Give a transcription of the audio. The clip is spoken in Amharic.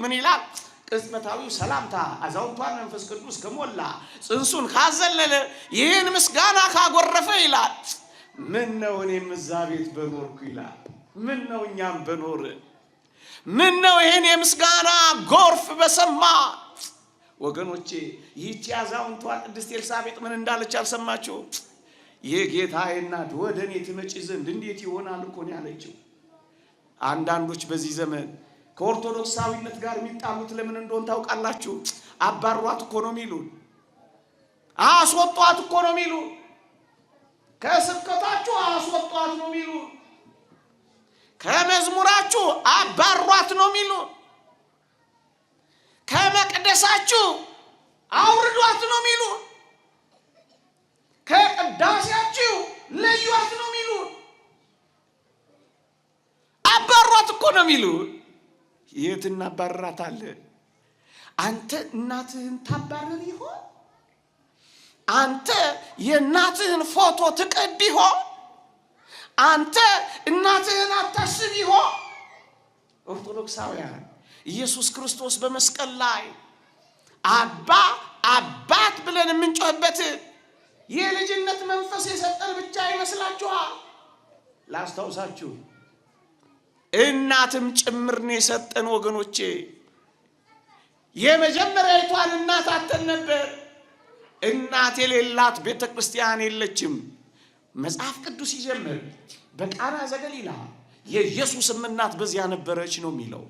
ምን ይላል? ቅጽበታዊው ሰላምታ አዛውንቷን መንፈስ ቅዱስ ከሞላ ጽንሱን ካዘለለ ይህን ምስጋና ካጎረፈ ይላል ምን ነው እኔም እዛ ቤት በኖርኩ ይላል። ምን ነው እኛም በኖር፣ ምን ነው ይህን የምስጋና ጎርፍ በሰማ። ወገኖቼ ይህች አዛውንቷ ቅድስት ኤልሳቤጥ ምን እንዳለች አልሰማችሁ? የጌታዬ እናት ወደ እኔ ትመጪ ዘንድ እንዴት ይሆናል እኮ ነው ያለችው። አንዳንዶች በዚህ ዘመን ከኦርቶዶክሳዊነት ጋር የሚጣሉት ለምን እንደሆነ ታውቃላችሁ? አባሯት እኮ ነው የሚሉን፣ አስወጧት እኮ ነው የሚሉን፣ ከስብከታችሁ አስወጧት ነው የሚሉን፣ ከመዝሙራችሁ አባሯት ነው የሚሉን፣ ከመቅደሳችሁ አውርዷት ነው የሚሉን፣ ከቅዳሴያችሁ ለዩት ነው የሚሉን፣ አባሯት እኮ ነው የሚሉን። የት እናባርራታለን? አንተ እናትህን ታባረር ይሆን? አንተ የእናትህን ፎቶ ትቀድ ይሆን? አንተ እናትህን አታስብ ይሆን? ኦርቶዶክሳውያን ኢየሱስ ክርስቶስ በመስቀል ላይ አባ አባት ብለን የምንጮህበት የልጅነት መንፈስ የሰጠን ብቻ ይመስላችኋል? ላስታውሳችሁ እናትም ጭምር ነው የሰጠን ወገኖቼ። የመጀመሪያይቷን እናት አተን ነበር። እናት የሌላት ቤተ ክርስቲያን የለችም። መጽሐፍ ቅዱስ ይጀምር በቃና ዘገሊላ የኢየሱስም እናት በዚያ ነበረች ነው የሚለው።